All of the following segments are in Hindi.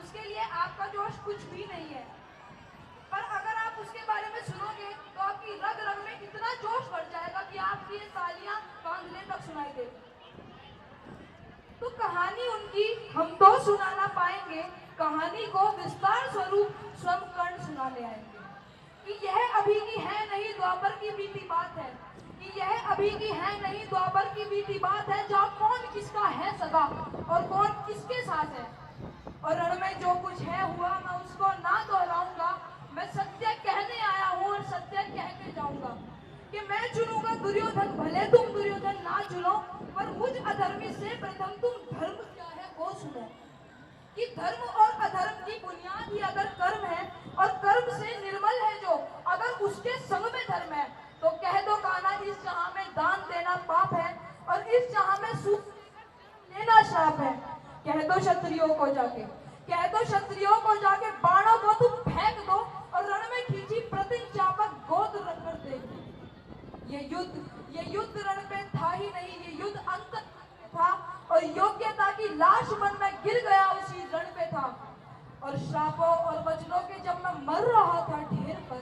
उसके लिए आपका जोश कुछ भी नहीं है। पर अगर आप उसके बारे में सुनोगे तो आपकी रग रग में इतना जोश बढ़ जाएगा कि आपकी ये तालियां कांधले तक सुनाई देगी। तो कहानी उनकी हम तो सुना ना पाएंगे, कहानी को विस्तार स्वरूप स्वयं कर्ण सुना ले आएंगे। कि यह अभी की है नहीं द्वापर की बीती बात है, कि यह अभी की है नहीं द्वापर की बीती बात है, जहाँ कौन किसका है सगा और कौन किसके साथ है। और रण में जो कुछ है हुआ मैं उसको ना दोहराऊंगा, मैं सत्य कहने आया हूँ और सत्य कह के जाऊंगा। कि मैं चुनूंगा दुर्योधन, भले तुम दुर्योधन ना चुनो, पर मुझ अधर्मी से प्रथम तुम धर्म क्या है वो सुनो। कि धर्म और अधर्म की बुनियाद ही अगर कर्म है और कर्म से निर्मल है जो, अगर उसके संग में धर्म है, तो कह दो कान्हा इस जहां में दान देना पाप है और इस जहां में सुख लेना श्राप है। कह दो क्षत्रियों को जाके, कह दो क्षत्रियों को जाके बाणों को तुम फेंक दो और रण में खींची प्रतिन चापक गोद रख कर दे। ये युद्ध रण पे था ही नहीं, ये युद्ध अंत था और योग्यता की लाश मन में गिर गया उसी रण पे था। और श्रापों और वचनों के जब मैं मर रहा था ढेर पर,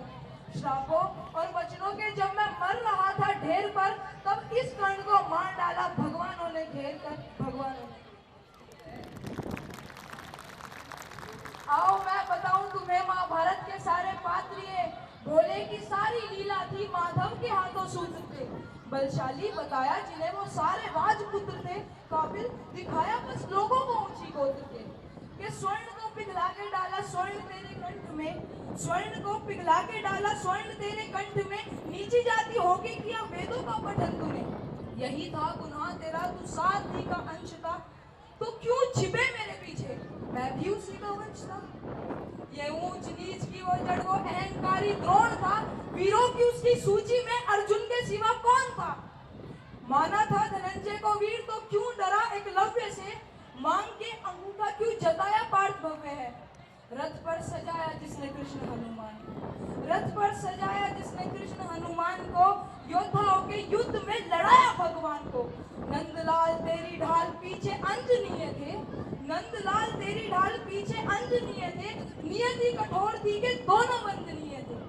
श्रापों और वचनों के जब मैं मर रहा था ढेर पर, तब इस कर्ण को मार डाला भगवानों ने घेर कर, भगवानों ने। आओ मैं बताऊं तुम्हें महाभारत के सारे पात्र ये, भोले की सारी लीला थी माधव के हाथों सूत्र थे। बलशाली बताया जिन्हें वो सारे राजपुत्र थे, काबिल दिखाया बस लोगों को ऊंची गोत्र थे। कि स्वर्ण को पिघला के डाला स्वर्ण तेरे कंठ में, स्वर्ण को पिघला के डाला स्वर्ण तेरे कंठ में, नीची जाति होके किया वेदों का पठन तूने। यही था गुनाह तेरा, तू सारथी का अंश था, तो क्यों छिपे मेरे पीछे, मैं भी उसी का वंश था। ये ऊंच नीच की वो जड़ वो अहंकारी द्रोण था, वीरों की उसकी सूची में अर्जुन के सिवा कौन था। माना था धनंजय को वीर तो क्यों डरा एकलव्य से, मांग के अंगूठा क्यों जताया पार्थ भव्य है। रथ पर सजाया जिसने कृष्ण हनुमान, रथ पर सजाया जिसने कृष्ण हनुमान को, योद्धाओं के युद्ध में लड़ाया भगवान को। नंदलाल तेरी ढाल पीछे अंजनीय थे, नंदलाल तेरी ढाल पीछे अंजनीय थे, नियति कठोर थी के दोनों वंदनीय थे।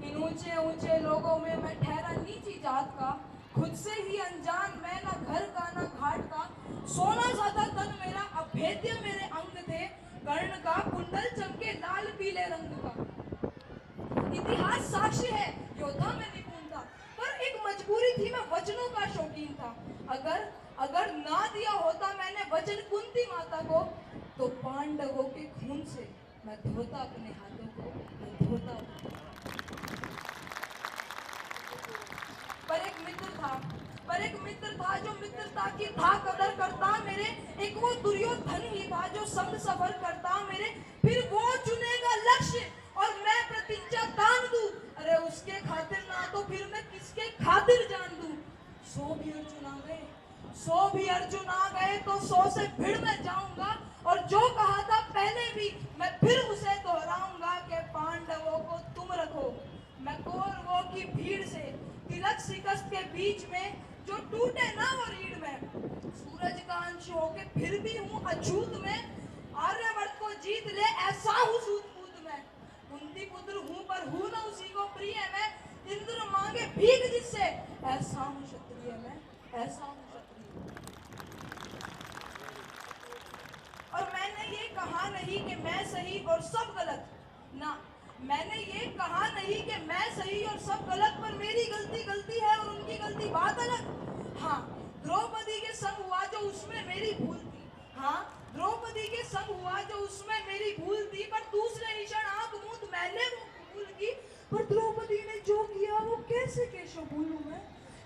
इन ऊंचे ऊंचे लोगों में मैं ठहरा नीची जात का, खुद से ही अनजान मैं ना घर का ना घाट का। सोना सा था तन मेरा अभेद्य मेरे अंग थे, कर्ण का कुंडल चमके लाल पीले रंग का। इतिहास साक्षी है योद्धा में निपुण था, पर एक मजबूरी थी मैं वचनों का शौकीन था। अगर ना दिया होता मैंने वचन कुंती माता को, तो पांडवों के खून से मैं धोता अपने हाथों को, मैं धोता। पर एक मित्र था जो मित्रता की था कदर करता मेरे, एक वो दुर्योधन ही था जो संग सफर करता मेरे। फिर वो चुनेगा लक्ष्य और मैं प्रतिज्ञा तान दूं, अरे उसके खातिर ना तो फिर मैं किसके खातिर जान दूं। 100 भी अर्जुन आ गए, 100 भी अर्जुन आ गए तो 100 से भिड़ मैं जाऊंगा। और जो कहा था पहले भी मैं फिर उसे दोहराऊंगा कि पांडवों को तुम रखो, मैं कौरवों की भीड़ से तिलक शिकस्त के बीच में, जो टूटे ना वो रीढ़ में। सूरज का अंश होके फिर भी हूँ अछूत में, आर्यवर्त को जीत ले ऐसा हूँ सूत में। कुंती पुत्र हूँ पर हूँ ना उसी को प्रिय मैं, इंद्र मांगे भीख जिससे ऐसा हूँ क्षत्रिय मैं, ऐसा हूँ क्षत्रिय। और मैंने ये कहा नहीं कि मैं सही और सब गलत ना, मैंने ये कहा नहीं कि मैं सही और सब गलत, पर मेरी गलती गलती है और उनकी गलती बात अलग। हाँ द्रौपदी के संग हुआ जो उसमें मेरी भूल थी, हाँ द्रौपदी के संग हुआ जो उसमें मेरी भूल थी, पर दूसरे क्षण आंख मूंद मैंने वो भूल की। पर द्रौपदी ने जो किया वो कैसे केशव भूलूं मैं,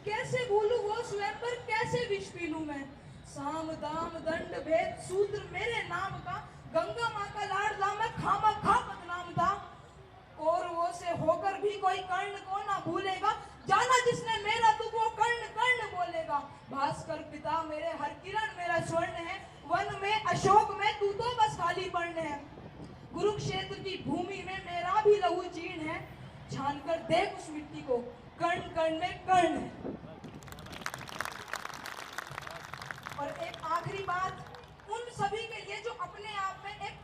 कैसे भूलूं वो स्वयं पर, कैसे विष पी लूं मैं। साम दाम दंड भेद सूत्र मेरे नाम का, गंगा माँ का लाडला मैं खामा खा बदनाम था। कौरवों से होकर भी कोई कर्ण को ना भूलेगा, जाना जिसने मेरा तू वो कर्ण कर्ण बोलेगा। भास्कर पिता मेरे हर किरण मेरा स्वर्ण है, वन में अशोक में तू तो बस खाली पर्ण है। कुरुक्षेत्र की भूमि में मेरा भी लहू जीर्ण है, छान कर देख उस मिट्टी को, कर्ण कर्ण में कर्ण है। और एक आखिरी बात उन सभी के लिए जो अपने आप में एक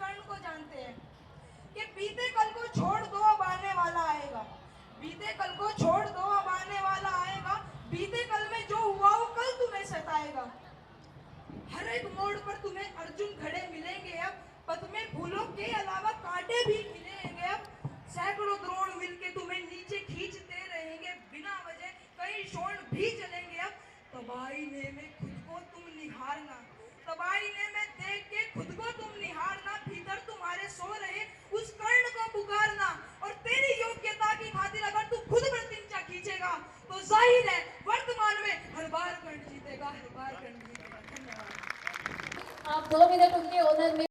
भी चलेंगे अब। तब आईने में खुद को तुम निहारना, तब आईने में देख के खुद को तुम निहारना, भीतर तुम्हारे सो रहे उस कर्ण को पुकारना। और तेरी योग्यता की खातिर अगर तू खुद प्रतिज्ञा खींचेगा तो जाहिर है वर्तमान में हर बार कर्ण जीतेगा, हर बार कर्ण जीतेगा। धन्यवाद। आप 2 मिनट उनके ऑनर में